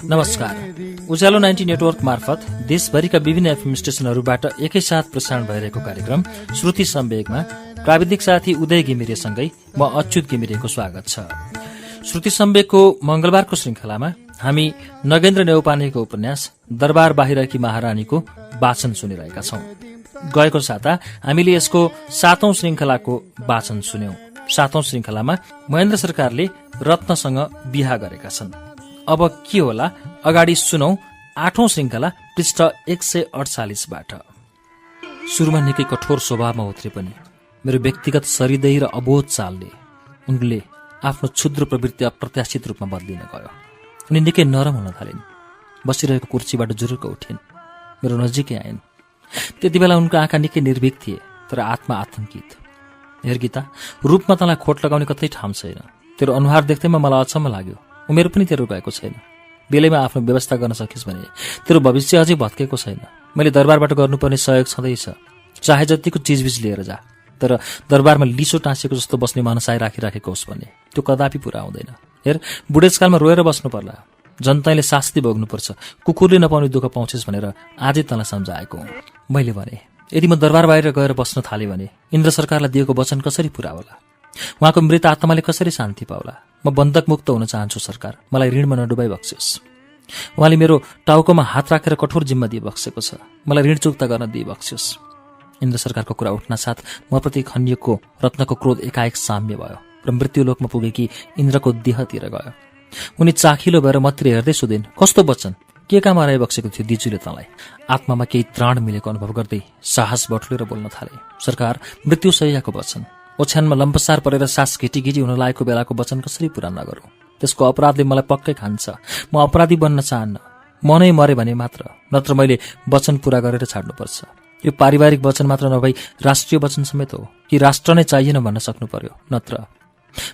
नमस्कार। उज्यालो 90 नेटवर्क मार्फत देशभरिका विभिन्न एफएम स्टेशनहरूबाट एकैसाथ प्रसारण भइरहेको कार्यक्रम श्रुति सम्वेकमा प्राविधिक साथी उदय घिमिरेसँगै म अच्युत घिमिरेको स्वागत छ। श्रुति सम्वेकको मंगलबारको श्रृंखलामा हामी नगेन्द्र नेउपानेको उपन्यास दरबार बाहिरकी महारानीको वाचन सुनिरहेका छौं। गएको साता हामीले यसको 7औं श्रृंखलाको वाचन सुन्यौं। 7औं श्रृंखलामा महेन्द्र सरकारले रत्नसँग बिहा गरेका छन्। अब के होला, अगाडि सुनौ 8औं श्रृंखला पृष्ठ 148बाट। सुरुमा निकै कठोर स्वभावमा उत्रे पनि मेरो व्यक्तिगत सरिदय र अबोध चालले उनले आफ्नो क्षुद्र प्रवृत्ति अप्रत्याशित रूपमा बदलिन गयो। उनी निकै नरम हुन थालिन्। बसिरहेको कुर्सीबाट जुरुक्क उठिन्, मेरो नजिकै आइन्। त्यति बेला उनको आँखा निकै निर्भीक थिए, तर आत्मा आतंकित। हेर गीता, रूपमा तँलाई खोट लगाउने कतै ठाउँ छैन। तेरो अनुहार देख्दैमा मलाई अचम्म लाग्यो। उमेर पनि तेरो गएको छैन। बेलैमा आफ्नो व्यवस्था गर्न सकिस् भने तेरो भविष्य अझै भत्केको छैन। मैले दरबारबाट गर्नुपर्ने सहयोग छँदैछ। चाहे जतिको चिजबिज लिएर जा, तर दरबारमा लिसो टाँसिएको जस्तो बस्ने मनसाय राखिराखेको होस् भने त्यो कदापि पूरा हुँदैन। हेर, बुढेसकालमा रोएर बस्नु पर्ला। जनताले शास्ति भोग्नुपर्छ। कुकुरले नपाउने दुःख पाउँछस् भनेर आजै तँलाई सम्झाएको हुँ। मैले भने, यदि म दरबार बाहिर गएर बस्न थालेँ भने इन्द्र सरकारलाई दिएको वचन कसरी पूरा होला? उहाँको मृत आत्माले कसरी शान्ति पाउला? म बन्धक मुक्त हुन चाहन्छु सरकार, मलाई ऋणमा नडुबाई बक्सियोस्। उहाँले मेरो टाउकोमा हात राखेर कठोर जिम्मा दिए बक्सेको छ। मलाई ऋण चुक्ता गर्न दिए बक्सियोस्। इन्द्र सरकारको कुरा उठ्नासाथ मप्रति खनिएको रत्नको क्रोध एकाएक साम्य भयो र मृत्युलोकमा पुगेकी इन्द्रको देहतिर गयो। उनी चाखिलो भएर मतिर हेर्दै सोधिन्, कस्तो वचन? के काम हराइ बक्सेको थियो दिजुले तँलाई? आत्मामा केही त्राण मिलेको अनुभव गर्दै साहस बटुलेर बोल्न थाले। सरकार, मृत्यु सैयाको वचन। ओछ्यानमा लम्पसार परेर सास घिटी हुन लागेको बेलाको वचन कसरी पूरा नगरौं? त्यसको अपराधले मलाई पक्कै खान्छ। म अपराधी बन्न चाहन्न। म नै मरे भने मात्र, नत्र मैले वचन पूरा गरेर छाड्नुपर्छ। यो पारिवारिक वचन मात्र नभई राष्ट्रिय वचन समेत हो कि राष्ट्र नै चाहिएन भन्न सक्नु पर्यो, नत्र।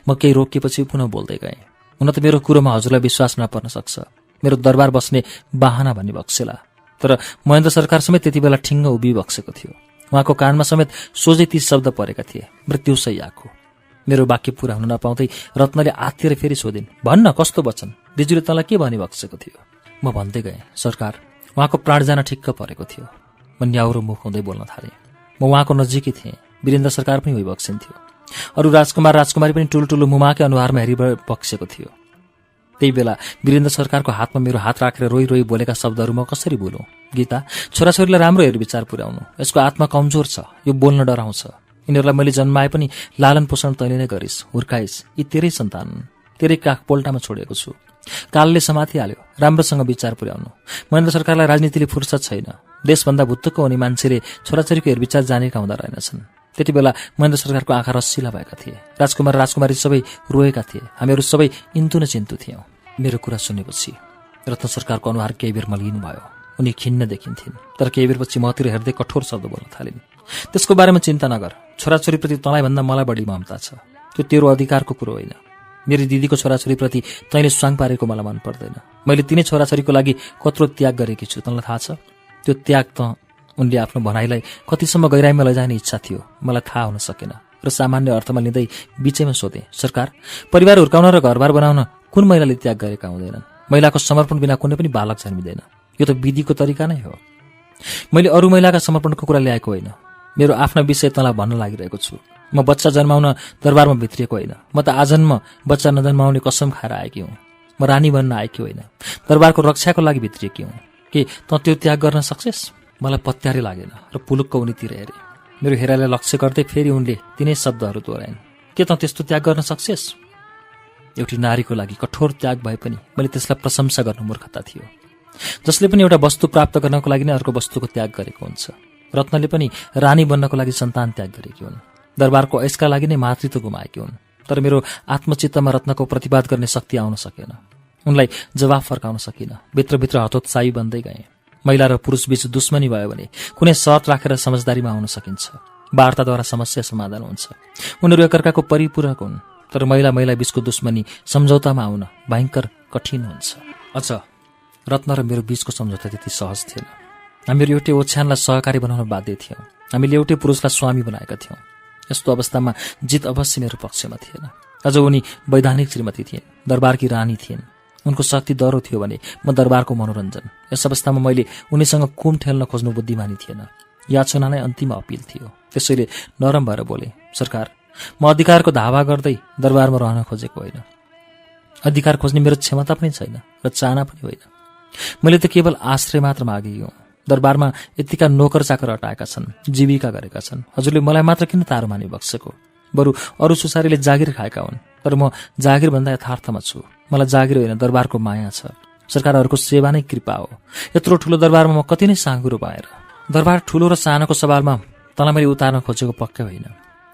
म केही रोकिएपछि पुनः बोल्दै गएँ। हुन त मेरो कुरोमा हजुरलाई विश्वास नपर्न सक्छ। मेरो दरबार बस्ने बाहना भन्ने बक्सेला। तर महेन्द्र सरकार समेत त्यति बेला ठिङ्ग उभिबक्सेको थियो। उहाँको कानमा समेत सोझै ती शब्द परेका थिए, मृत्यु सैयाको। मेरो वाक्य पूरा हुन नपाउँदै रत्नले आत्तिएर फेरि सोधिन्, भन्न कस्तो वचन? दिजुले तँलाई के भनी बक्सेको थियो? म भन्दै गएँ, सरकार, उहाँको प्राण जान ठिक्क परेको थियो। म न्याउरो मुख हुँदै बोल्न थालेँ। म उहाँको नजिकै थिएँ। वीरेन्द्र सरकार पनि भइबक्सिन्थ्यो। अरू राजकुमार राजकुमारी पनि ठुलो मुमाकै अनुहारमा हेरिबक्सेको थियो। त्यही बेला वीरेन्द्र सरकारको हातमा मेरो हात राखेर रोई रोई बोलेका शब्दहरू म कसरी बोलौं? गीता, छोराछोरीलाई राम्रो हेरविचार पुर्याउनु। यसको आत्मा कमजोर छ, यो बोल्न डराउँछ। यिनीहरूलाई मैले जन्माए पनि लालन पोषण तैँले नै गरिस्, हुर्काइस्। यी तेरै सन्तान, तेरै काख पोल्टामा छोडेको छु। कालले समातिहाल्यो। राम्रोसँग विचार पुर्याउनु। महेन्द्र सरकारलाई राजनीतिले फुर्सद छैन। देशभन्दा भुत्तुक हुने मान्छेले छोराछोरीको हेरविचार जानेका हुँदा रहेनछन्। त्यति बेला महेन्द्र सरकारको आँखा रसिला भएका थिए। राजकुमार राजकुमारी सबै रोएका थिए। हामीहरू सबै इन्तु न चिन्तु थियौं। मेरो कुरा सुनेपछि रत्न सरकारको अनुहार केही बेर मलिन भयो। उनी खिन्न देखिन्थिन्, तर केही बेरपछि मतिर हेर्दै कठोर शब्द बोल्न थालिन्। त्यसको बारेमा चिन्ता नगर। छोराछोरीप्रति तँलाई भन्दा मलाई बढी ममता छ। त्यो तेरो अधिकारको कुरो होइन। मेरी दिदीको छोराछोरीप्रति तैँले स्वाङ पारेको मलाई मन पर्दैन। मैले तिनै छोराछोरीको लागि कत्रो त्याग गरेकी छु, तँलाई थाहा छ? त्यो त्याग त उनले आफ्नो भनाइलाई कतिसम्म गहिराइमा लैजाने इच्छा थियो, मलाई थाहा हुन सकेन र सामान्य अर्थमा लिँदै बीचैमा सोधे, सरकार, परिवार हुर्काउन र घरबार बनाउन कुन महिलाले त्याग गरेका हुँदैनन्? महिलाको समर्पण बिना कुनै पनि बालक जन्मिँदैन। यो त विधिको तरिका नै हो। मैले अरू महिलाका समर्पणको कुरा ल्याएको होइन। मेरो आफ्ना विषय तँलाई भन्न लागिरहेको छु। म बच्चा जन्माउन दरबारमा भित्रिएको होइन। म त आजन्म बच्चा नजन्माउने कसम खाएर आएकी हुँ। म रानी बन्न आएकी होइन, दरबारको रक्षाको लागि भित्रिएकी हुँ। के तँ त्यो त्याग गर्न सक्छेस्? मलाई पत्यारै लागेन र पुलुक्क उनीतिर हेरे। मेरो हेराइलाई लक्ष्य गर्दै फेरि उनले तिनै शब्दहरू दोहोऱ्याइन्, के तँ त्यस्तो त्याग गर्न सक्छेस्? एउटी नारीको लागि कठोर त्याग भए पनि मैले त्यसलाई प्रशंसा गर्नु मूर्खता थियो। जसले पनि एउटा वस्तु प्राप्त गर्नको लागि नै अर्को वस्तुको त्याग गरेको हुन्छ। रत्नले पनि रानी बन्नको लागि सन्तान त्याग गरेकी हुन्। दरबारको ऐसका लागि नै मातृत्व गुमाएकी हुन्। तर मेरो आत्मचित्तमा रत्नको प्रतिवाद गर्ने शक्ति आउन सकेन। उनलाई जवाफ फर्काउन सकिन। भित्रभित्र हतोत्साही बन्दै गएँ। महिला र पुरुष बीच दुश्मनी भयो भने कुनै शर्त राखेर समझदारीमा आउन सकिन्छ। वार्ताद्वारा समस्या समाधान हुन्छ। उनीहरू एकअर्काको परिपूरक हुन्। तर महिला बीचको दुश्मनी सम्झौतामा आउन भयंकर कठिन हुन्छ। अझ रत्न र मेरो बीचको सम्झौता त्यति सहज थिएन। हामीहरू एउटै ओछ्यानलाई सहकारी बनाउन बाध्य थियौं। हामीले एउटै पुरुषलाई स्वामी बनाएका थियौं। यस्तो अवस्थामा जित अवश्य मेरो पक्षमा थिएन। अझ उनी वैधानिक श्रीमती थिइन्, दरबारकी रानी थिइन्। उनको शक्ति डह्रो थियो भने म दरबारको मनोरञ्जन। यस अवस्थामा मैले उनीसँग कुम ठेल्न खोज्नु बुद्धिमानी थिएन, याचना नै अन्तिम अपिल थियो। त्यसैले नरम भएर बोले, सरकार, म अधिकारको धावा गर्दै दरबारमा रहन खोजेको होइन। अधिकार खोज्ने मेरो क्षमता पनि छैन र चाहना पनि होइन। मैले त केवल आश्रय मात्र मागेको हुँ। दरबारमा यतिका नोकर चाकर अटाएका छन्, जीविका गरेका छन्। हजुरले मलाई मात्र किन तारो मानि बक्सेको? बरु अरू सुसारीले जागिर खाएका हुन्, तर म जागिरभन्दा यथार्थमा छु। मलाई जागिर होइन, दरबारको माया छ। सरकारहरूको सेवा नै कृपा हो। यत्रो ठुलो दरबारमा म कति नै साँगुरो पाएर। दरबार ठुलो र सानोको सवालमा तँलाई मैले उतार्न खोजेको पक्कै होइन।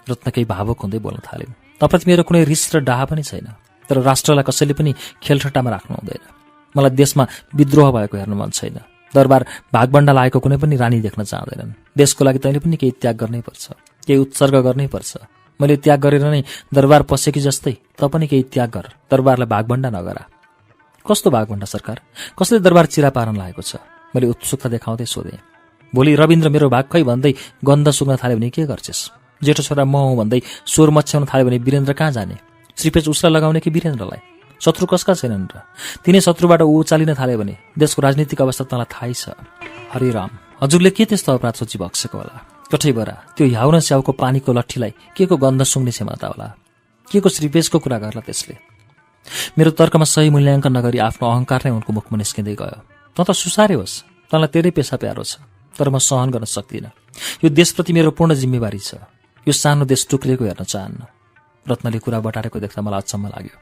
रत्न केही भावुक हुँदै बोल्न थाल्यो। तपाईँ मेरो कुनै रिस र डाहा पनि छैन, तर राष्ट्रलाई कसैले पनि खेलठट्टामा राख्नु हुँदैन। मलाई देशमा विद्रोह भएको हेर्न मन छैन। दरबार भागबण्डा लागेको कुनै पनि रानी देख्न चाहँदैनन्। देशको लागि तैँले पनि केही त्याग गर्नै पर्छ, केही उत्सर्ग गर्नै पर्छ। मैले त्याग गरेर नै दरबार पसेकी जस्तै त पनि केही त्याग गर, दरबारलाई भागबण्डा नगरा। कस्तो भागबण्डा सरकार? कसले दरबार चिरा पार्न लागेको छ? मैले उत्सुकता देखाउँदै सोधेँ। भोलि रविन्द्र मेरो भाग खै भन्दै गन्ध सुक्न थाल्यो भने के गर्छेस्? जेठो छोरा म हुँ भन्दै स्वर मच्याउन थाल्यो भने वीरेन्द्र कहाँ जाने? श्रीपेच उसलाई लगाउने कि वीरेन्द्रलाई? शत्रु कसका छैनन् र? तिनै शत्रुबाट ऊ उचालिन थाल्यो भने देशको राजनीतिक अवस्था तँलाई थाहै छ। हरिराम, हजुरले के त्यस्तो अपराध सोची बक्सेको होला? कठैबरा त्यो ह्याउ न स्याउको पानीको लट्ठीलाई के को गन्ध सुँग्ने क्षमता होला? के को श्रीपेचको कुरा गर्ला त्यसले? मेरो तर्कमा सही मूल्याङ्कन नगरी आफ्नो अहङ्कार नै उनको मुखमा निस्किँदै गयो। तँ त सुसारे होस्, तँलाई तेरै पेसा प्यारो छ, तर म सहन गर्न सक्दिनँ। यो देशप्रति मेरो पूर्ण जिम्मेवारी छ। यो सानो देश टुक्रिएको हेर्न चाहन्न। रत्नले कुरा बटारेको देख्दा मलाई अचम्म लाग्यो।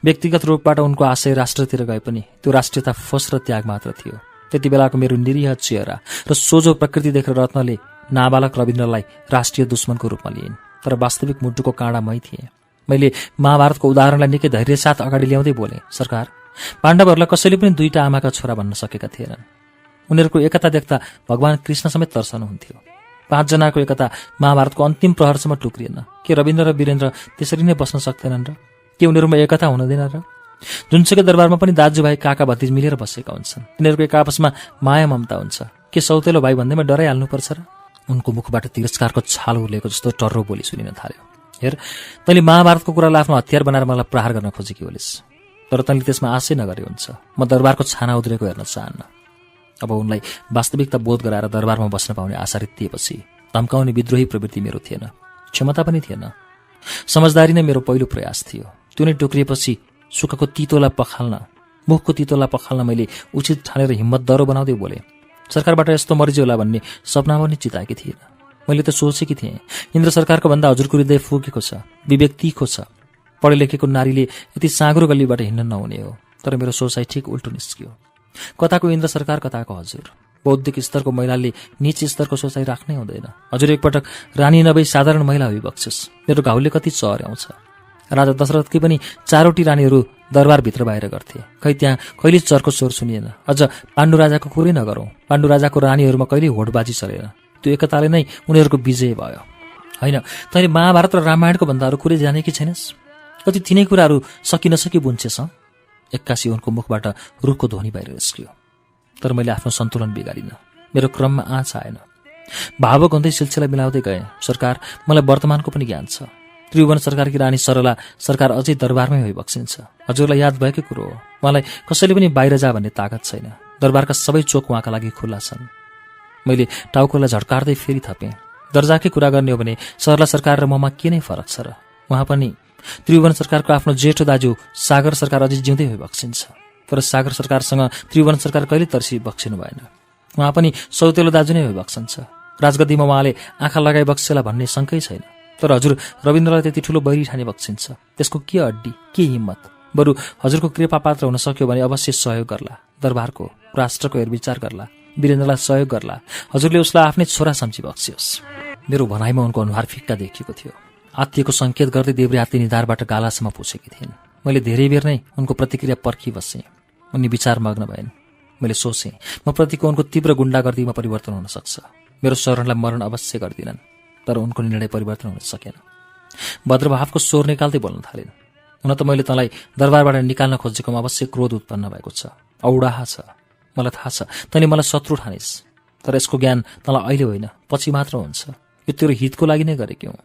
व्यक्तिगत रूपबाट उनको आशय राष्ट्रतिर गए पनि त्यो राष्ट्रियता फोस र त्याग मात्र थियो। त्यति बेलाको मेरो निरीह चेहरा र सोझो प्रकृति देखेर रत्नले नाबालक रविन्द्रलाई राष्ट्रिय दुश्मनको रूपमा लिइन्। तर वास्तविक मुटुको काँडा मै थिएँ। मैले महाभारतको उदाहरणलाई निकै धैर्यसाथ अगाडि ल्याउँदै बोलेँ, सरकार, पाण्डवहरूलाई कसैले पनि दुईटा आमाका छोरा भन्न सकेका थिएनन्। उनीहरूको एकता देख्दा भगवान कृष्ण समेत तर्सनुहुन्थ्यो। 5 जनाको एकता महाभारतको अन्तिम प्रहरसम्म टुक्रिएन। के रविन्द्र र वीरेन्द्र त्यसरी नै बस्न सक्दैनन् र? के उनीहरूमा एकता हुँदैन र? जुनसुकै दरबारमा पनि दाजुभाइ काका भतिज मिलेर बसेका हुन्छन्। तिनीहरूको एक आपसमा माया ममता हुन्छ। के सौतेलो भाइ भन्दैमा डराइहाल्नुपर्छ र? उनको मुखबाट तिरस्कारको छाल उर्लेको जस्तो टर्रो बोली सुनिन थाल्यो। हेर, तैँले महाभारतको कुरालाई आफ्नो हतियार बनाएर मलाई प्रहार गर्न खोजेकी होलिस्, तर तैँले त्यसमा आशै नगरे हुन्छ। म दरबारको छाना उद्रेको हेर्न चाहन्न। अब उनलाई वास्तविकता बोध गराएर दरबारमा बस्न पाउने आशा रित्तिएपछि धम्काउने विद्रोही प्रवृत्ति मेरो थिएन, क्षमता पनि थिएन। समझदारी नै मेरो पहिलो प्रयास थियो। त्यो नै टुक्रिएपछि सुखको तितोलाई पखाल्न, मुखको तितोलाई पखाल्न मैले उचित ठानेर हिम्मत दह्रो बनाउँदै बोले, सरकारबाट यस्तो मर्जी होला भन्ने सपना पनि चिताएकी थिएन। मैले त सोचेकी थिएँ, इन्द्र सरकारको भन्दा हजुरको हृदय फुकेको छ, विवेक तीखो छ। पढे लेखेको नारीले यति साँग्रो गल्लीबाट हिँड्न नहुने हो। तर मेरो सोचाइ ठिक उल्टो निस्कियो। कताको इन्द्र सरकार, कताको हजुर। बौद्धिक स्तरको महिलाले नीच स्तरको सोचाइ राख्नै हुँदैन। हजुर एकपटक रानी नभई साधारण महिला भइबक्सेस्, मेरो घाउले कति चर्याउँछ। राजा दशरथकी पनि 4वटी रानीहरू दरबारभित्र बाहिर गर्थे। खै त्यहाँ कहिले चर्को स्वर सुनिएन। अझ पाण्डु राजाको कुरै नगरौँ, पाण्डु राजाको रानीहरूमा कहिले होडबाजी चलेन। त्यो एकताले नै उनीहरूको विजय भयो। होइन, तैँले महाभारत र रामायणको भन्दा अरू कुरै जाने कि छैनस्? कति तिनै कुराहरू सकि नसकी बुन्छेस? एक्कासी उनको मुखबाट रुखको ध्वनि बाहिर निस्कियो। तर मैले आफ्नो सन्तुलन बिगारिनँ। मेरो क्रममा आँच आएन। भावुक हुँदै सिलसिला मिलाउँदै गएँ, सरकार, मलाई वर्तमानको पनि ज्ञान छ। त्रिभुवन सरकारकी रानी सरला सरकार अझै दरबारमै भइबक्सिन्छ। हजुरलाई याद भएकै कुरो हो। मलाई कसैले पनि बाहिर जा भन्ने ताकत छैन। दरबारका सबै चोक उहाँका लागि खुल्ला छन्। मैले टाउकोलाई झड्कार्दै फेरि थपेँ, दर्जाकै कुरा गर्ने हो भने सरला सरकार र ममा के नै फरक छ र? उहाँ पनि त्रिभुवन सरकारको आफ्नो जेठो दाजु सागर सरकार अझै जिउँदै भइबक्सिन्छ। तर सागर सरकारसँग त्रिभुवन सरकार कहिले तर्सी बक्सिनु भएन। उहाँ पनि सौतेलो दाजु नै भइबक्सन्छ। राजगद्दीमा उहाँले आँखा लगाइ बक्सेला भन्ने शङ्कै छैन। तर हजुर रविन्द्रलाई त्यति ठुलो बैरी ठाने बक्सिन्छ। त्यसको के अड्डी, के हिम्मत? बरु हजुरको कृपा पात्र हुन सक्यो भने अवश्य सहयोग गर्ला। दरबारको, राष्ट्रको हेरविचार गर्ला। वीरेन्द्रलाई सहयोग गर्ला। हजुरले उसलाई आफ्नै छोरा सम्झी बक्सियोस्। मेरो भनाइमा उनको अनुहार फिक्का देखिएको थियो। आत्तिएको सङ्केत गर्दै देब्रे हातले निधारबाट गालासम्म पुछेकी थिइन्। मैले धेरै बेर नै उनको प्रतिक्रिया पर्खिबसेँ। उनी विचारमग्न भइन्। मैले सोचेँ, म प्रतिको उनको तीव्र गुण्डागर्दीमा परिवर्तन हुन सक्छ। मेरो शरणलाई मरण अवश्य गर्दिनन्। तर उनको निर्णय परिवर्तन हुन सकेन। भद्रभावको स्वर निकाल्दै बोल्न थालिन्, हुन त मैले तँलाई दरबारबाट निकाल्न खोजेकोमा अवश्य क्रोध उत्पन्न भएको छ, औडाहा छ। मलाई थाहा छ तैँले मलाई शत्रु ठानिस्, तर यसको ज्ञान तँलाई अहिले होइन, पछि मात्र हुन्छ। यो तेरो हितको लागि नै गरेकी हुँ।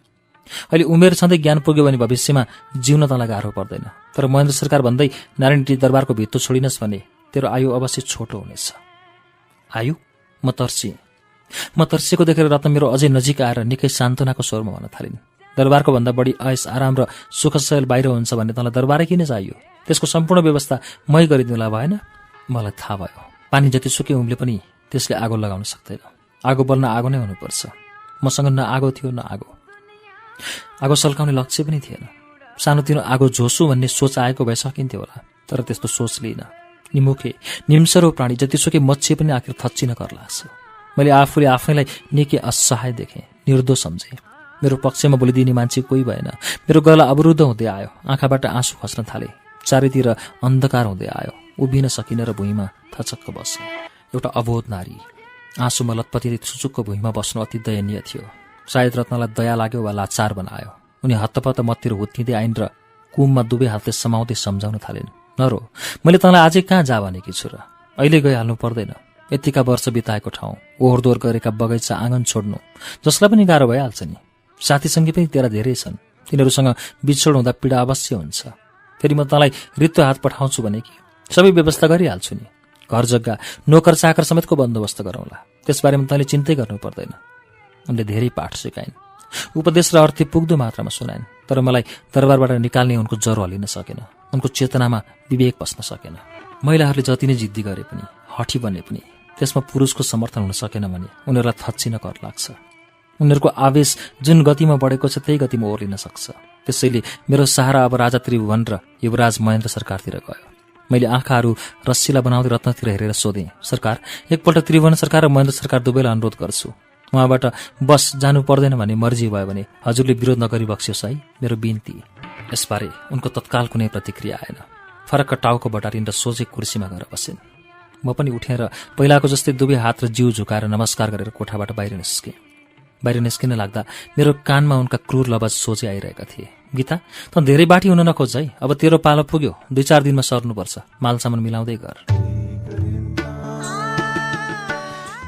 अहिले उमेर छँदै ज्ञान पुग्यो भने भविष्यमा जिउन तँलाई गाह्रो पर्दैन। तर महेन्द्र सरकार भन्दै नारायण टी दरबारको भित्तो छोडिनस् भने तेरो आयु अवश्य छोटो हुनेछ। आयु? म तर्सिएको देखेर रत्न मेरो अझै नजिक आएर निकै सान्त्वनाको स्वरमा भन्न थालिन्। दरबारको भन्दा बढी ऐस आराम र सुखशयल बाहिर हुन्छ भन्ने तँलाई दरबारै किन चाहियो? त्यसको सम्पूर्ण व्यवस्था मै गरिदिउँला भएन? मलाई थाहा भयो, पानी जतिसुकै उम्ले पनि त्यसले आगो लगाउन सक्दैन। आगो बल्न आगो नै हुनुपर्छ। मसँग न आगो थियो न आगो सल्काउने लक्ष्य पनि थिएन। सानोतिनो आगो झोसु भन्ने सोच आएको भए सकिन्थ्यो होला, तर त्यस्तो सोच लिइन। निमुखे निम्सरो प्राणी जतिसुकै मच्छे पनि आखिर थच्चिन कर लाग्छ। मैले आफूले आफैलाई निकै असहाय देखेँ, निर्दोष सम्झेँ। मेरो पक्षमा बोलिदिने मान्छे कोही भएन। मेरो गला अवरुद्ध हुँदै आयो, आँखाबाट आँसु खस्न थाले, चारैतिर अन्धकार हुँदै आयो। उभिन सकिन र भुइँमा थचक्क बसेँ। एउटा अबोध नारी आँसुमा लतपतिले सुचुक्क भुइँमा बस्नु अति दयनीय थियो। सायद रत्नलाई दया लाग्यो वा लाचार बनायो। उनी हत्तपत्त मतिर हुत्तिँदै आइन् र कुममा दुवै हातले समाउँदै सम्झाउन थालिन्। नरो, मैले तँलाई अझै कहाँ जा भनेकी छु र? अहिले गइहाल्नु पर्दैन। यतिका वर्ष बिताएको ठाउँ, ओहोरदोहोर गरेका बगैँचा, आँगन छोड्नु जसलाई पनि गाह्रो भइहाल्छ नि। साथीसँगै पनि तेरा धेरै छन्, तिनीहरूसँग बिछोड हुँदा पीडा अवश्य हुन्छ। फेरि म तँलाई रित्तो हात पठाउँछु भने कि सबै व्यवस्था गरिहाल्छु नि। घर जग्गा, नोकर चाकर समेतको बन्दोबस्त गरौँला। त्यसबारेमा तैँले चिन्तै गर्नु पर्दैन। उनले धेरै पाठ सिकाइन्, उपदेश र अर्थी पुग्दो मात्रामा सुनाइन्। तर मलाई दरबारबाट निकाल्ने उनको जरो हलिन सकेन। उनको चेतनामा विवेक बस्न सकेन। महिलाहरूले जति नै जिद्दी गरे पनि, हठी बने पनि त्यसमा पुरुषको समर्थन हुन सकेन भने उनीहरूलाई थच्चिन कर लाग्छ। उनीहरूको आवेश जुन गतिमा बढेको छ त्यही गतिमा ओर्लिन सक्छ। त्यसैले मेरो सहारा अब राजा त्रिभुवन र युवराज महेन्द्र सरकारतिर गयो। मैले आँखाहरू रस्सिला बनाउँदै रत्नतिर हेरेर सोधेँ, सरकार, एकपल्ट त्रिभुवन सरकार र महेन्द्र सरकार दुवैलाई अनुरोध गर्छु। उहाँबाट बस जानु पर्दैन भने मर्जी भयो भने हजुरले विरोध नगरी बक्सियोस् है, मेरो बिन्ती। यसबारे उनको तत्काल कुनै प्रतिक्रिया आएन। फरक्क टाउको बटारिन् र सोझै कुर्सीमा गएर बसिन्। म पनि उठेर पहिलाको जस्तै दुवै हात र जिउ झुकाएर नमस्कार गरेर कोठाबाट बाहिर निस्केँ। बाहिर निस्किन लाग्दा मेरो कानमा उनका क्रूर लवज सोझै आइरहेका थिए। गीता, त धेरै बाटी हुन नखोज है, अब तेरो पालो पुग्यो, 2-4 दिनमा सर्नुपर्छ, मालसामान मिलाउँदै गर।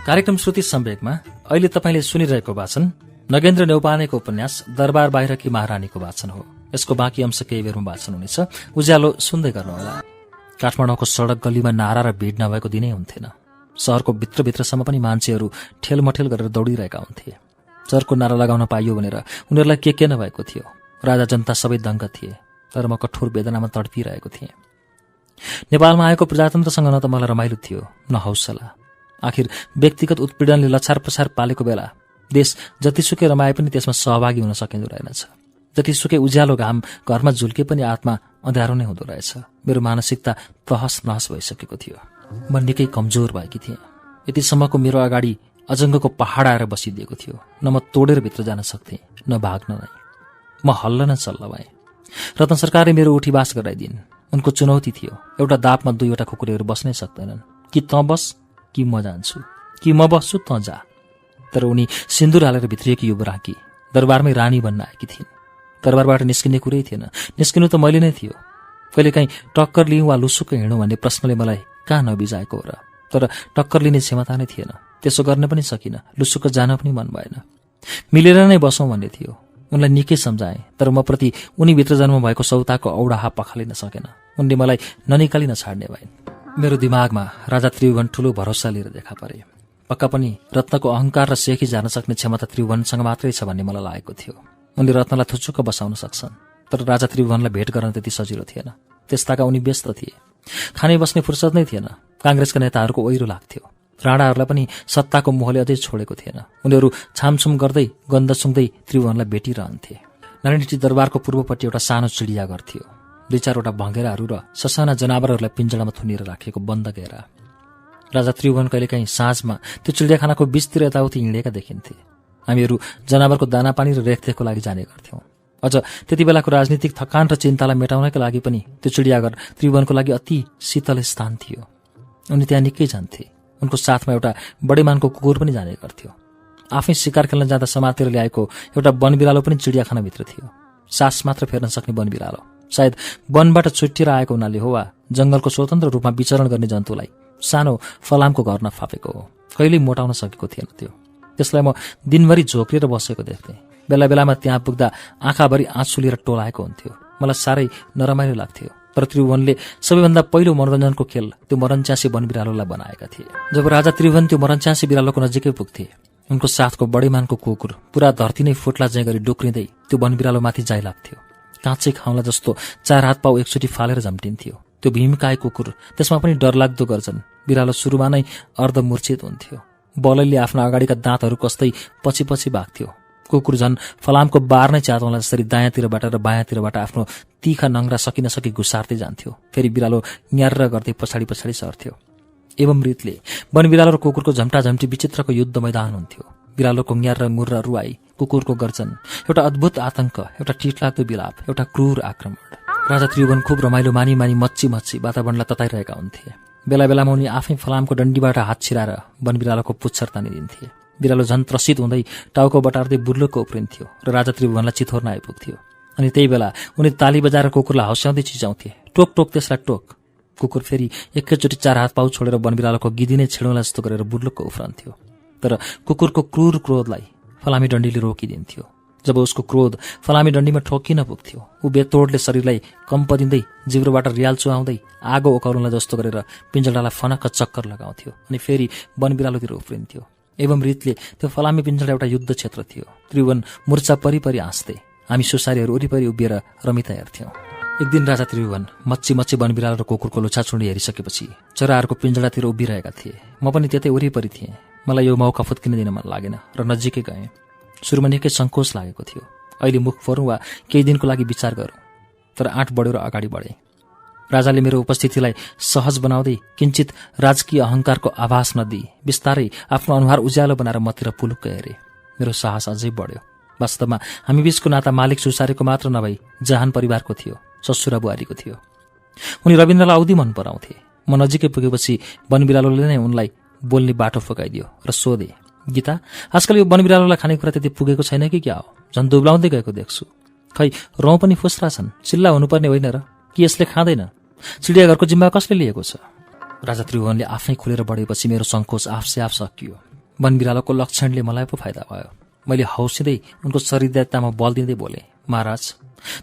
कार्यक्रम श्रुति सम्वेकमा अहिले तपाईँले सुनिरहेको वाचन नगेन्द्र नेउपानेको उपन्यास दरबार बाहिरकी महारानीको वाचन हो। यसको बाँकी अंश केही बेरमा वाचन हुनेछ। उज्यालो सुन्दै गर्नुहोला। काठमाडौँको सडक गल्लीमा नारा र भिड नभएको दिनै हुन्थेन। शहरको भित्रभित्रसम्म पनि मान्छेहरू ठेलमठेल गरेर दौडिरहेका हुन्थे। चर्को नारा लगाउन पाइयो भनेर उनीहरूलाई के नभएको थियो। राजा जनता सबै दङ्ग थिए, तर म कठोर वेदनामा तडपिरहेको थिएँ। नेपालमा आएको प्रजातन्त्रसँग न त मलाई रमाइलो थियो न हौसला। आखिर व्यक्तिगत उत्पीडनले लछार पछार पालेको बेला देश जतिसुकै रमाए पनि त्यसमा सहभागी हुन सकिँदो रहेनछ। जतिसुकै उज्यालो घाम घरमा झुल्के पनि आत्मा अँध्यारो नै हुँदो रहेछ। मेरो मानसिकता तहस नहस भइसकेको थियो। म निकै कमजोर भएकी थिएँ। यतिसम्मको मेरो अगाडि अजङ्गको पहाड आएर बसिदिएको थियो। न म तोडेर भित्र जान सक्थेँ, न भाग्न नै। म हल्ल न चल्ल भएँ। रत्न सरकारले मेरो उठीबास गराइदिन्। उनको चुनौती थियो, एउटा दापमा 2वटा खुकुरीहरू बस्नै सक्दैनन्। कि तँ बस कि म जान्छु, कि म बस्छु तँ जा। तर उनी सिन्दुर हालेर भित्रिएकी युवराकी दरबारमै रानी बन्न आएकी थिइन्। दरबारबाट निस्किने कुरै थिएन। निस्किनु त मैले नै थियो। कहिलेकाहीँ टक्कर लिउँ वा लुसुक्क हिँडौँ भन्ने प्रश्नले मलाई कहाँ नबिजाएको हो र। तर टक्कर लिने क्षमता नै थिएन। त्यसो गर्न पनि सकिनँ, लुसुक्क जान पनि मन भएन। मिलेर नै बसौँ भन्ने थियो। उनलाई निकै सम्झाएँ, तर म प्रति उनीभित्र जन्म भएको सौताको औडाहा पखालिन सकेन। उनले मलाई ननिकाली नछाड्ने भइन्। मेरो दिमागमा राजा त्रिभुवन ठूलो भरोसा लिएर देखा परे। पक्का पनि रत्नको अहंकार र सेखी जान सक्ने क्षमता त्रिभुवनसँग मात्रै छ भन्ने मलाई लागेको थियो। उनले रत्नलाई थुचुक्क बसाउन सक्छन्, तर राजा त्रिभुवनलाई भेट गर्न त्यति सजिलो थिएन। त्यसताका उनी व्यस्त थिए। खाने बस्ने फुर्सद नै थिएन। काङ्ग्रेसका नेताहरूको ओहिरो लाग्थ्यो। राणाहरूलाई पनि सत्ताको मोहले अझै छोडेको थिएन। उनीहरू छामछुम गर्दै गन्ध सुँग्दै त्रिभुवनलाई भेटिरहन्थे। नारायणटी दरबारको पूर्वपट्टि एउटा सानो चिडियाघर थियो। 2-4वटा भँगेराहरू र ससाना जनावरहरूलाई पिञ्जडामा थुनिएर राखिएको बन्द घेरा। राजा त्रिभुवन कहिलेकाहीँ साँझमा त्यो चिडियाखानाको बीचतिर यताउति हिँडेका देखिन्थे। हामीहरू जनावरको दानापानी र रेखदेखको लागि जाने गर्थ्यौँ। अझ त्यति बेलाको राजनीतिक थकान र चिन्तालाई मेटाउनका लागि पनि त्यो चिडियाघर त्रिभुवनको लागि अति शीतल स्थान थियो। उनी त्यहाँ निकै जान्थे। उनको साथमा एउटा बडेमानको कुकुर पनि जाने गर्थ्यो। आफै शिकार खेल्न जाँदा समातेर ल्याएको एउटा वनबिरालो पनि चिडियाखानाभित्र थियो। सास मात्र फेर्न सक्ने वनबिरालो। सायद वनबाट छुट्टिएर आएको हुनाले हो वा जंगलको स्वतन्त्र रूपमा विचरण गर्ने जन्तुलाई सानो फलामको घर नफापेको हो। कहिल्यै मोटाउन सकेको थिएन त्यो। त्यसलाई म दिनभरि झोक्रिएर बसेको देख्थेँ। बेला बेलामा त्यहाँ पुग्दा आँखाभरि आँसु लिएर टोलाएको हुन्थ्यो। मलाई साह्रै नरमाइलो लाग्थ्यो। तर त्रिभुवनले सबैभन्दा पहिलो मनोरञ्जनको खेल त्यो मरनच्यासी वनबिरालोलाई बनाएका थिए। जब राजा त्रिभुवन त्यो मरनच्यासी बिरालोको नजिकै पुग्थे, उनको साथको बडेमानको कुकुर पुरा धरती नै फुट्ला जै गरी डोक्रिँदै त्यो वनबिरालोमाथि जाइलाग्थ्यो। काँचै खाउँला जस्तो 4 हात पाउ एकचोटि फालेर झम्टिन्थ्यो। त्यो भीमकाय कुकुर, त्यसमा पनि डरलाग्दो गर्जन। बिरालो सुरुमा नै अर्धमूर्छित हुन्थ्यो। बलैले आफ्ना अगाडिका दाँतहरू कस्तै पछि पछि भाग्थ्यो। कुकुर झन् फलामको बार नै च्यातौँला जसरी दायाँतिरबाट र बायाँतिरबाट आफ्नो तीखा नङ्ग्रा सकिन सकी घुसार्दै जान्थ्यो। फेरि बिरालो न्यार्र गर्दै पछाडि पछाडि सर्थ्यो। एवं रीतले वनबिरालो र कुकुरको झम्टाझम्टी विचित्रको युद्ध मैदान हुन्थ्यो। बिरालोको न्यार्र मुर्र रुवाई, कुकुरको गर्जन, एउटा अद्भुत आतंक, एउटा टिटलाग्दो बिलाप, एउटा क्रूर आक्रमण। राजा त्रिभुवन खुब रमाइलो मानी मानी मच्ची मच्ची वातावरणलाई तताइरहेका हुन्थे। बेला बेलामा उनी आफै फलामको डन्डीबाट हात छिराएर वनबिरालोको पुच्छर तानिदिन्थे। बिरालो झन् त्रसित हुँदै टाउको बटार्दै बुर्लुक्क उफ्रिन्थ्यो र राजा त्रिभुवनलाई चिथोर्न आइपुग्थ्यो। अनि त्यही बेला उनी ताली बजाएर कुकुरलाई हँस्याउँदै चिच्याउँथे, टोक टोक त्यसलाई टोक। कुकुर फेरि एकैचोटि 4 हात पाउ छोडेर वनबिरालोको गिदी नै छेडौँला जस्तो गरेर बुर्लुक्क उफ्रन्थ्यो। तर कुकुरको क्रूर क्रोधलाई फलामी डन्डीले रोकिदिन्थ्यो। जब उसको क्रोध फलामी डन्डीमा ठोकिन पुग्थ्यो, ऊ बेतोडले शरीरलाई कम्प दिँदै जिब्रोबाट रियाल चुहाउँदै आगो ओकाउनलाई जस्तो गरेर पिञ्जडालाई फनक्क चक्कर लगाउँथ्यो अनि फेरि वनबिरालोतिर उफ्रिन्थ्यो। एवं रीतले त्यो फलामी पिञ्जडा एउटा युद्ध क्षेत्र थियो। त्रिभुवन मुर्चा परिपरि हाँस्थे। हामी सुसारीहरू वरिपरि उभिएर रमिता हेर्थ्यौं। एक दिन राजा त्रिभुवन मच्ची मच्ची वनबिरालो र कुकुरको लुछाचुँडी हेरिसकेपछि चराहरूको पिञ्जडातिर उभिरहेका थिए। म पनि त्यतै वरिपरि थिएँ। मलाई यो मौका फुत्किन दिन मन लागेन र नजिकै गएँ। सुरुमा निकै सङ्कोच लागेको थियो। अहिले मुख फोरौँ वा केही दिनको लागि विचार गरौँ, तर आँट बढ्यो र अगाडि बढेँ। राजाले मेरो उपस्थितिलाई सहज बनाउँदै किञ्चित राजकीय अहङ्कारको आभास नदिई बिस्तारै आफ्नो अनुहार उज्यालो बनाएर मतिर पुलुक्क हेरे। मेरो साहस अझै बढ्यो। वास्तवमा हामी बीचको नाता मालिक सुसारेको मात्र नभई जहान परिवारको थियो, ससुरा बुहारीको थियो। उनी रविन्द्रलाई औधी मन पराउँथे। म नजिकै पुगेपछि वनबिरालोले नै उनलाई बोल्ने बाटो फकाइदियो र सोधे, गीता, आजकल यो वनबिरालोलाई खानेकुरा त्यति पुगेको छैन कि क्या हो? झन् दुब्लाउँदै गएको देख्छु। खै रौँ पनि फुस्रा छन्, चिल्ला हुनुपर्ने होइन र? कि यसले खाँदैन? चिडियाघरको जिम्मा कसले लिएको छ? राजा त्रिभुवनले आफै खुलेर बढेपछि मेरो सङ्कोच आफसे आफ सकियो। वनबिरालोको लक्षणले मलाई पो फाइदा भयो। मैले हौसिँदै उनको शरीरदायित्वमा बल दिँदै बोले, महाराज,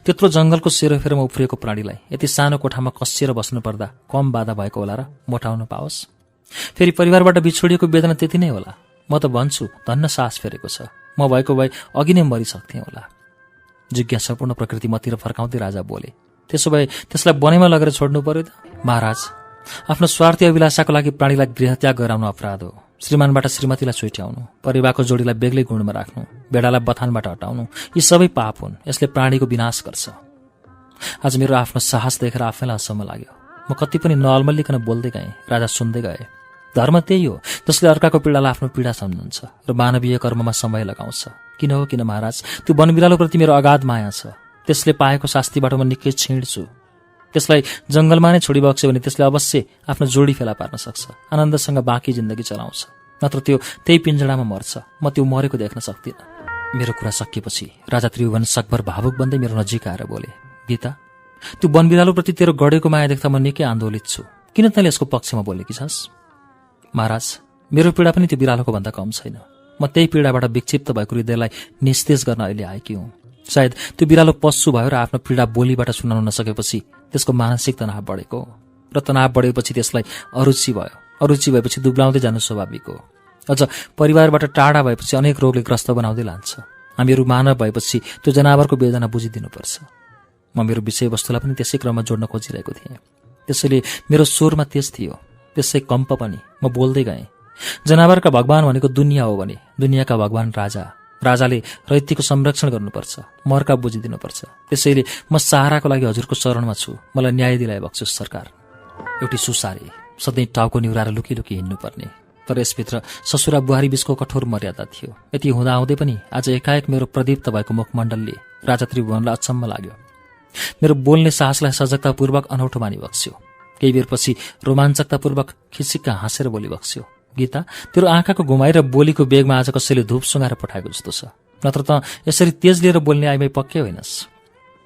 त्यत्रो जंगलको सेरोफेरोमा उफ्रिएको प्राणीलाई यति सानो कोठामा कसिएर बस्नु पर्दा कम बाधा भएको होला र मोटाउन पाओस्? फेरि परिवारबाट बिछोडिएको वेदना त्यति नै होला। म त भन्छु धन्न सास फेरेको छ। म भएको भए अघि नै मरिसक्थेँ होला। जिज्ञासापूर्ण प्रकृति मतिर फर्काउँदै राजा बोले, त्यसो भए त्यसलाई वनैमा लगेर छोड्नु पर्यो त? महाराज, आफ्नो स्वार्थी अभिलाषाको लागि प्राणीलाई गृहत्याग गराउनु अपराध हो। श्रीमानबाट श्रीमतीलाई छुट्याउनु, परिवारको जोडीलाई बेग्लै गुणमा राख्नु, बेडालाई बथानबाट हटाउनु, यी सबै पाप हुन्। यसले प्राणीको विनाश गर्छ। आज मेरो आफ्नो साहस देखेर आफैलाई असम्म लाग्यो। म कति पनि नअल्मलिकन बोल्दै गएँ। राजा सुन्दै गए। धर्म त्यही हो जसले अर्काको पीडालाई आफ्नो पीडा सम्झन्छ र मानवीय कर्ममा समय लगाउँछ। किन हो किन महाराज, त्यो वनबिरालोप्रति मेरो अगाध माया छ। त्यसले पाएको शास्तिबाट म निकै छिड्छु। त्यसलाई जंगलमा नै छोडिबक्स्यो भने त्यसले अवश्य आफ्नो जोडी फेला पार्न सक्छ, आनन्दसँग बाँकी जिन्दगी चलाउँछ। नत्र त्यो त्यही पिञ्जडामा मर्छ। म त्यो मरेको देख्न सक्दिनँ। मेरो कुरा सकिएपछि राजा त्रिभुवन सकभर भावुक बन्दै मेरो नजिक आएर बोले, गीता, त्यो वनबिरालोप्रति तेरो गढेको माया देख्दा म निकै आन्दोलित छु। किन तैँले यसको पक्षमा बोलेकी छस्? महाराज, मेरो पीडा पनि त्यो बिरालोको भन्दा कम छैन। म त्यही पीडाबाट विक्षिप्त भएको हृदयलाई निस्तेज गर्न अहिले आएकी हुँ। सायद त्यो बिरालो पशु भयो र आफ्नो पीडा बोलीबाट सुनाउन नसकेपछि त्यसको मानसिक तनाव बढेको र तनाव बढेपछि त्यसलाई अरुचि भयो। अरुचि भएपछि दुब्लाउँदै जानु स्वाभाविक हो। अझ परिवारबाट टाढा भएपछि अनेक रोगले ग्रस्त बनाउँदै लान्छ। हामीहरू मानव भएपछि त्यो जनावरको वेदना बुझिदिनुपर्छ। म मेरो विषयवस्तुलाई पनि त्यसै क्रममा जोड्न खोजिरहेको थिएँ। त्यसैले मेरो स्वरमा तेज थियो, त्यसै कम्प पनि। म बोल्दै गएँ, जनावरका भगवान भनेको दुनियाँ हो भने दुनियाँका भगवान राजा। राजाले रैतीको संरक्षण गर्नुपर्छ, मर्का बुझिदिनुपर्छ। त्यसैले म सहाराको लागि हजुरको शरणमा छु। मलाई न्याय दिलाए बक्सोस् सरकार। एउटी सुसारे, सधैँ टाउको निहुराएर लुकी लुकी हिँड्नुपर्ने। तर यसभित्र ससुरा बुहारी बीचको कठोर मर्यादा थियो। यति हुँदाहुँदै पनि आज एकाएक मेरो प्रदीप्त भएको मुखमण्डलले राजा त्रिभुवनलाई अचम्म लाग्यो। मेरो बोल्ने साहसलाई सजगतापूर्वक अनौठो मानिबक्स्यो। केही बेरपछि रोमाञ्चकतापूर्वक खिसिक्का हाँसेर बोलिबक्स्यो, गीता, तेरो आँखाको घुमाइ र बोलीको बेगमा आज कसैले धूप सुँगाएर पठाएको जस्तो छ। नत्र त यसरी तेज लिएर बोल्ने आइमै पक्कै होइनस्।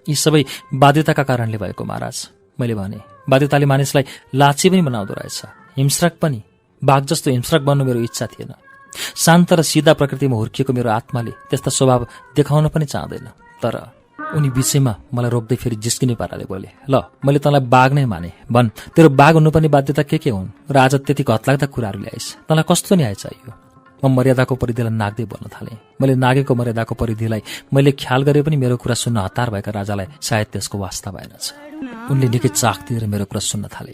यी सबै बाध्यताका कारणले भएको महाराज। मैले भने, बाध्यताले मानिसलाई लाची पनि बनाउँदो रहेछ, हिंस्रक पनि। बाघ जस्तो हिंस्रक बन्नु मेरो इच्छा थिएन। शान्त र सिधा प्रकृतिमा हुर्किएको मेरो आत्माले त्यस्ता स्वभाव देखाउन पनि चाहँदैन। तर उनी विषयमा मलाई रोक्दै फेरि जिस्किने पाराले बोले, ल मैले तँलाई बाघ नै माने, भन् तेरो बाघ हुनुपर्ने बाध्यता के हुन् र आज त्यति घतलाग्दा कुराहरू ल्याइस्? तँलाई कस्तो न्याय चाहियो? म मर्यादाको परिधिलाई नाग्दै बोल्न थालेँ। मैले नागेको मर्यादाको परिधिलाई मैले ख्याल गरे पनि मेरो कुरा सुन्न हतार भएका राजालाई सायद त्यसको वास्ता भएनछ। उनले निकै चाख दिएर मेरो कुरा सुन्न थाले।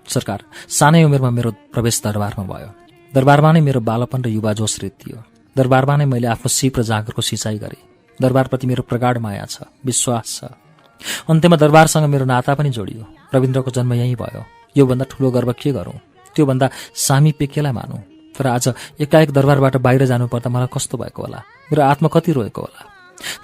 सरकार, सानै उमेरमा मेरो प्रवेश दरबारमा भयो। दरबारमा नै मेरो बालपन र युवा जोश रित्तियो। दरबारमा नै मैले आफ्नो सिप र जाँगरको सिँचाइ गरेँ। दरबारप्रति मेरो प्रगाढ माया छ, विश्वास छ। अन्त्यमा दरबारसँग मेरो नाता पनि जोडियो। रविन्द्रको जन्म यहीँ भयो। योभन्दा ठूलो गर्व के गरौँ? त्योभन्दा सामिप्य केलाई मानौँ? तर आज एकाएक दरबारबाट बाहिर जानुपर्दा मलाई कस्तो भएको होला? मेरो आत्मा कति रोएको होला?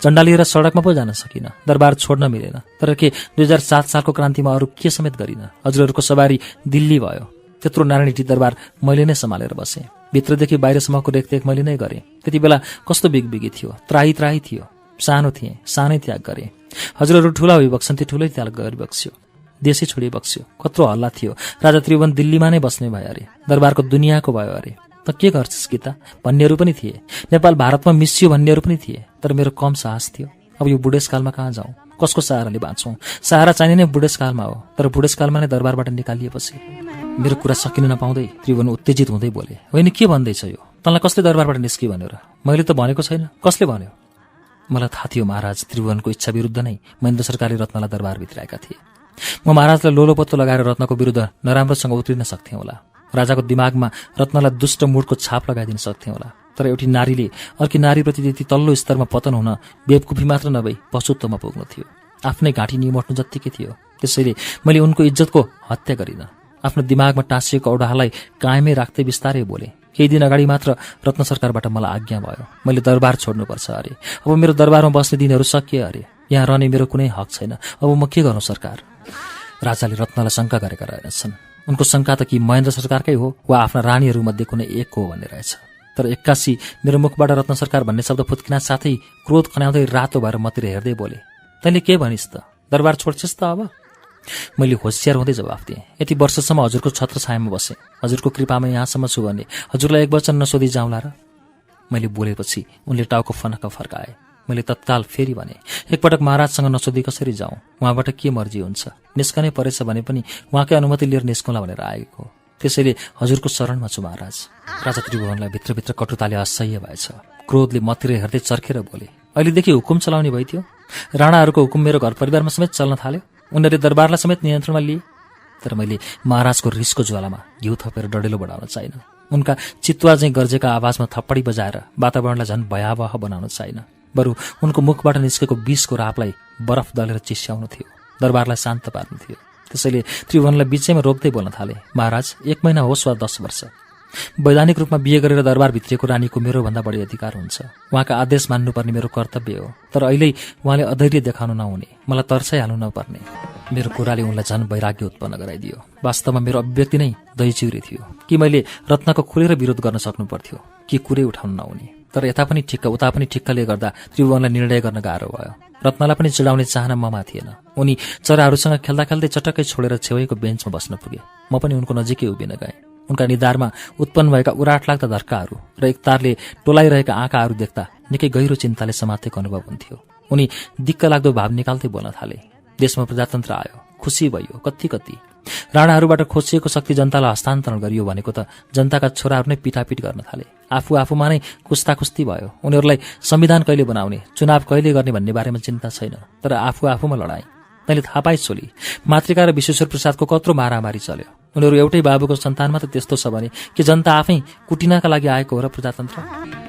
झण्डा लिएर सडकमा पो जान सकिनँ। दरबार छोड्न मिलेन। तर के 2007 सालको क्रान्तिमा अरू के समेत गरिन? हजुरहरूको सवारी दिल्ली भयो। त्यत्रो नारायणी दरबार मैले नै सम्हालेर बसेँ। भित्रदेखि बाहिरसम्मको रेखदेख मैले नै गरेँ। त्यति बेला कस्तो बिगबिगी थियो, त्राही त्राही थियो। सानो थिएँ, सानै त्याग गरेँ। हजुरहरू ठुला भइबक्छन्, त्यो ठुलै त्याग गरिबक्स्यो। देशै छोडिबक्स्यो। कत्रो हल्ला थियो। राजा त्रिभुवन दिल्लीमा नै बस्ने भयो अरे। दरबारको दुनियाँको भयो अरे। त के गर्छस् गीता भन्नेहरू पनि थिए। नेपाल भारतमा मिसियो भन्नेहरू पनि थिए। तर मेरो कम साहस थियो। अब यो बुढेसकालमा कहाँ जाउँ? कसको सहाराले बाँचौँ? सहारा चाहिने नै बुढेसकालमा हो। तर बुढेसकालमा नै दरबारबाट निकालिएपछि मेरो कुरा सकिन नपाउँदै त्रिभुवन उत्तेजित हुँदै बोले, होइन के भन्दैछ यो? तँलाई कसले दरबारबाट निस्कि भन्यो र? मैले त भनेको छैन। कसले भन्यो? मलाई थाहा थियो महाराज त्रिभुवनको इच्छा विरुद्ध नै महेन्द्र सरकारले रत्नलाई दरबारभित्र आएका थिए। म महाराजलाई लोलोपत्तो लगाएर रत्नको विरुद्ध नराम्रोसँग उत्रिन सक्थेँ होला। राजाको दिमागमा रत्नलाई दुष्ट मुडको छाप लगाइदिन सक्थेँ होला। तर एउटी नारीले अर्की नारीप्रति त्यति तल्लो स्तरमा पतन हुन बेवकुफी मात्र नभई पशुत्वमा पुग्नु थियो। आफ्नै घाँटी निमोट्नु जत्तिकै थियो। त्यसैले मैले उनको इज्जतको हत्या गरिन। आफ्नो दिमागमा टाँसिएको औडालाई कायमै राख्दै बिस्तारै बोले। केही दिन अगाडि मात्र रत्न सरकारबाट मलाई आज्ञा भयो। मैले दरबार छोड्नुपर्छ अरे। अब मेरो दरबारमा बस्ने दिनहरू सकिए अरे। यहाँ रहने मेरो कुनै हक छैन। अब म के गर्नु सरकार? राजाले रत्नलाई शङ्का गरेका रहेछन्। उनको शङ्का त कि महेन्द्र सरकारकै हो वा आफ्ना रानीहरूमध्ये कुनै एक हो भन्ने रहेछ। तर एक्कासी मेरो मुखबाट रत्न सरकार भन्ने शब्द फुत्किना साथै क्रोध खन्याउँदै रातो भएर मतिर हेर्दै बोले, तैँले के भनिस् त? दरबार छोड्छस् त अब? मैले होसियार हुँदै जवाफ दिएँ, यति वर्षसम्म हजुरको छत्र छायामा बसेँ। हजुरको कृपामा यहाँसम्म छु भने हजुरलाई एक वचन नसोधी जाउँला र? मैले बोलेपछि उनले टाउको फनक्क फर्काए। मैले तत्काल फेरि भने, एकपटक महाराजसँग नसोधी कसरी जाउँ? उहाँबाट के मर्जी हुन्छ? निस्कनै परेछ भने पनि उहाँकै अनुमति लिएर निस्कौँला भनेर आएको। त्यसैले हजुरको शरणमा छु महाराज। राजा त्रिभुवनलाई भित्रभित्र कटुताले असह्य भएछ। क्रोधले मतिर हेर्दै चर्खेर बोले, अहिलेदेखि हुकुम चलाउने भइथ्यो? राणाहरूको हुकुम मेरो घर परिवारमा समेत चल्न थाल्यो। उनीहरूले दरबारलाई समेत नियन्त्रणमा लिए। तर मैले महाराजको रिसको ज्वालामा घिउ थपेर डडेलो बढाउन चाहिन। उनका चितुवा चाहिँ गर्जेका आवाजमा थप्पडी बजाएर वातावरणलाई झन् भयावह बनाउन चाहिन। बरु उनको मुखबाट निस्केको विषको रापलाई बरफ दलेर चिस्याउनु थियो। दरबारलाई शान्त पार्नु थियो। त्यसैले त्रिभुवनलाई बीचैमा रोक्दै बोल्न थाले, महाराज 1 महिना होस् वा 10 वर्ष, वैधानिक रूपमा बिहे गरेर दरबार भित्रिएको रानीको मेरो भन्दा बढी अधिकार हुन्छ। उहाँका आदेश मान्नुपर्ने मेरो कर्तव्य हो। तर अहिले उहाँले अधैर्य देखाउनु नहुने, मलाई तर्साइहाल्नु नपर्ने। मेरो कुराले उनलाई झन् वैराग्य उत्पन्न गराइदियो। वास्तवमा मेरो अभिव्यक्ति नै दही चिउरी थियो कि मैले रत्नको खुलेर विरोध गर्न सक्नु पर्थ्यो कि कुरै उठाउनु नहुने। तर यता पनि ठिक्क उता पनि ठिक्कले गर्दा त्रिभुवनलाई निर्णय गर्न गाह्रो भयो। रत्नलाई पनि चिडाउने चाहना ममा थिएन। उनी चराहरूसँग खेल्दा खेल्दै चटक्कै छोडेर छेउको बेन्चमा बस्न पुगे। म पनि उनको नजिकै उभिन गएँ। उनका निधारमा उत्पन्न भएका उराट लाग्दा धर्काहरू र एकतारले टोलाइरहेका आँखाहरू देख्दा निकै गहिरो चिन्ताले समातेको अनुभव हुन्थ्यो। उनी दिक्क लाग्दो भाव निकाल्दै बोल्न थाले, देशमा प्रजातन्त्र आयो, खुसी भयो, कति राणाहरूबाट खोसिएको शक्ति जनतालाई हस्तान्तरण गरियो भनेको त जनताका छोराहरू नै पिटापिट गर्न थाले। आफूमा नै कुस्ताकुस्ती भयो। उनीहरूलाई संविधान कहिले बनाउने, चुनाव कहिले गर्ने भन्ने बारेमा चिन्ता छैन। तर आफूमा लडाई। तैँले थाहा पाइस् छोली, मातृका र विश्वेश्वर प्रसादको कत्रो मारामारी चल्यो। उनीहरू एउटै बाबुको सन्तानमा त त्यस्तो छ भने कि जनता आफै कुटिनका लागि आएको हो र प्रजातन्त्र?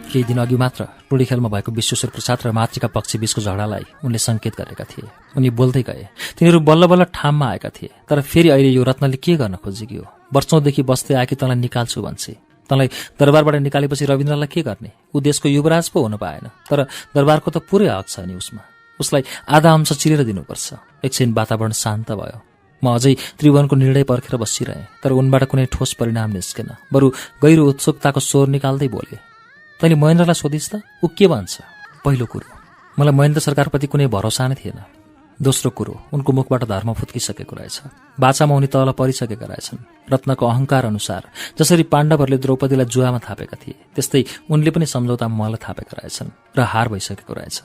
केही दिन अघि मात्र टोली खेलमा भएको विश्वेश्वर प्रसाद र मातृका पक्ष बीचको झगडालाई उनले संकेत गरेका थिए। उनी बोल्दै गए। तिनीहरू बल्ल बल्ल ठाममा आएका थिए। तर फेरि अहिले यो रत्नले के गर्न खोजेकी हो? वर्षौंदेखि बस्दै आएकी तँलाई निकाल्छु भन्छे। तँलाई दरबारबाट निकालेपछि रविन्द्रलाई के गर्ने? ऊ देशको युवराज पो हुन पाएन। तर दरबारको त पुरै हक छ नि उसमा। उसलाई आधा अंश चिरेर दिनुपर्छ। एकछिन वातावरण शान्त भयो। म अझै त्रिभुवनको निर्णय पर्खेर बसिरहेँ। तर उनबाट कुनै ठोस परिणाम निस्केन। बरु गहिरो उत्सुकताको स्वर निकाल्दै बोले, तैँले महेन्द्रलाई सोधिस् त? ऊ के भन्छ? पहिलो कुरो, मलाई महेन्द्र सरकारप्रति कुनै भरोसा नै थिएन। दोस्रो कुरो, उनको मुखबाट धर्म फुत्किसकेको रहेछ। बाचामा उनी तल परिसकेका रहेछन्। रत्नको अहंकार अनुसार जसरी पाण्डवहरूले द्रौपदीलाई जुवामा थापेका थिए, त्यस्तै उनले पनि सम्झौतामा मलाई थापेका रहेछन् र हार भइसकेको रहेछ।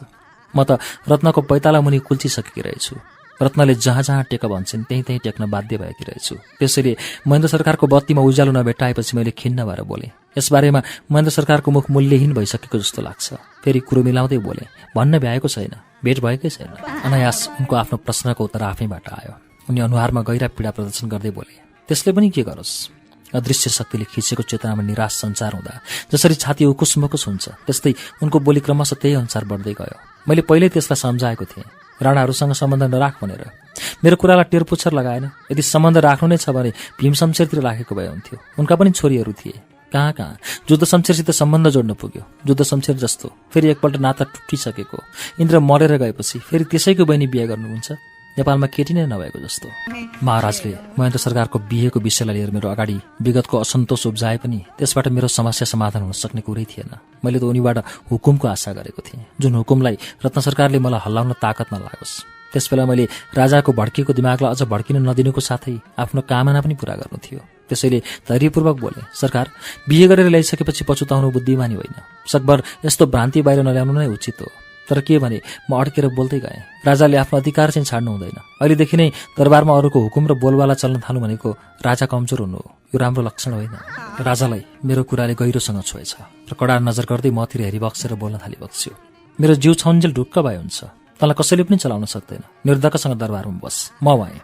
म त रत्नको पैताला मुनि कुल्चिसकेकी रहेछु। रत्नले जहाँ जहाँ टेक भन्छन् त्यहीँ त्यहीँ टेक्न बाध्य भएकी रहेछु। त्यसैले महेन्द्र सरकारको बत्तीमा उज्यालो नभेटाएपछि मैले खिन्न भएर बोले। यसबारेमा महेन्द्र सरकारको मुख मूल्यहीन भइसकेको जस्तो लाग्छ। फेरि कुरो मिलाउँदै बोले, भन्न भ्याएको छैन, भेट भएकै छैन। अनायास उनको आफ्नो प्रश्नको उत्तर आफैबाट आयो। उनी अनुहारमा गहिरा पीडा प्रदर्शन गर्दै बोले, त्यसले पनि के गरोस्? अदृश्य शक्तिले खिचेको चेतनामा निराश सञ्चार हुँदा जसरी छाती उकुस हुन्छ, त्यस्तै उनको बोली क्रमशः त्यही अनुसार बढ्दै गयो। मैले पहिल्यै त्यसलाई सम्झाएको थिएँ, राणाहरूसँग सम्बन्ध नराख भनेर। मेरो कुरालाई टेरपुच्छर लगाएन। यदि सम्बन्ध राख्नु नै छ भने भीम शमशेरतिर राखेको भए हुन्थ्यो। उनका पनि छोरीहरू थिए। कहाँ जुद्ध शमशेरसित सम्बन्ध जोड्न पुग्यो। जुद्ध शमशेर जस्तो फेरि एकपल्ट नाता टुटिसकेको इन्द्र मरेर गएपछि फेरि त्यसैको बहिनी बिहे गर्नुहुन्छ? नेपालमा केटी नै नभएको जस्तो। महाराजले महेन्द्र सरकारको बिहेको विषयलाई लिएर मेरो अगाडि विगतको असन्तोष उब्जाए पनि त्यसबाट मेरो समस्या समाधान हुन सक्ने कुरै थिएन। मैले त उनीबाट हुकुमको आशा गरेको थिएँ, जुन हुकुमलाई रत्न सरकारले मलाई हल्लाउन ताकत नलागोस्। त्यसबेला मैले राजाको भड्किएको दिमागलाई अझ भड्किन नदिनुको साथै आफ्नो कामना पनि पूरा गर्नु थियो। त्यसैले धैर्यपूर्वक बोले, सरकार, बिहे गरेर ल्याइसकेपछि पछुताउनु बुद्धिमानी होइन। सकभर यस्तो भ्रान्ति बाहिर नल्याउनु नै उचित हो। तर के भने म अड्केर बोल्दै गएँ। राजाले आफ्नो अधिकार चाहिँ छाड्नु हुँदैन। अहिलेदेखि नै दरबारमा अरूको हुकुम र बोलबाला चल्न थाल्नु भनेको राजा कमजोर हुनु हो। यो राम्रो लक्षण होइन। राजालाई मेरो कुराले गहिरोसँग छोएछ र कडा नजर गर्दै मतिर हेरी बक्सेर बोल्न थाली बक्स्यो। मेरो जिउ छन्जेल ढुक्क भए हुन्छ। तँलाई कसैले पनि चलाउन सक्दैन। निर्धक्कसँग दरबारमा बस। म भएँ।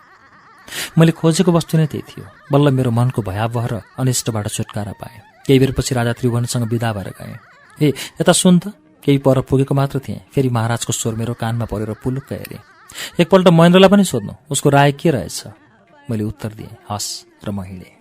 मैले खोजेको वस्तु नै त्यही थियो। बल्ल मेरो मनको भयावह र अनिष्टबाट छुटकारा पाएँ। केही बेरपछि राजा त्रिभुवनसँग विदा भएर गएँ। हे यता सुन त। केही पर पुगेको मात्र थिएँ। फेरि महाराजको स्वर मेरो कानमा परेर पुलुक्क हेरेँ। एकपल्ट महेन्द्रलाई पनि सोध्नु, उसको राय के रहेछ? मैले उत्तर दिएँ, हस्, र म हिँडेँ।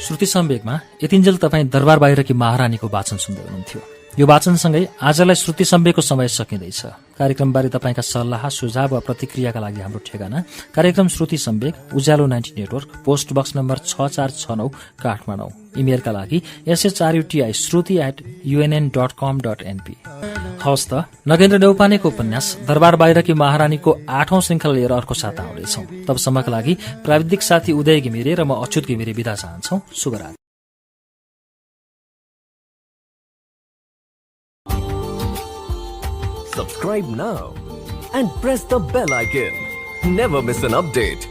श्रुति सम्वेकमा यतिन्जेल तपाईँ दरबार बाहिरकी महारानीको वाचन सुन्दै हुनुहुन्थ्यो। यो वाचनसँगै आजलाई श्रुति सम्वेकको समय सकिँदैछ। कार्यक्रमबारे तपाईँका सल्लाह सुझाव वा प्रतिक्रियाका लागि हाम्रो ठेगाना कार्यक्रम Shruti Sambek, Ujyaalo 90 network, post box number 6469 Kathmandu. इमेलका लागि shuti@unn.com.np। हवस् त, नगेन्द्र नेउपानेको उपन्यास दरबार बाहिरकी महारानीको 8औं श्रृङ्खला लिएर अर्को साता आउनेछौँ। तबसम्मका लागि प्राविधिक साथी उदय घिमिरे र म अच्युत घिमिरे बिदा चाहन्छौँ। शुभरात्री। Subscribe now and press the bell icon. Never miss an update.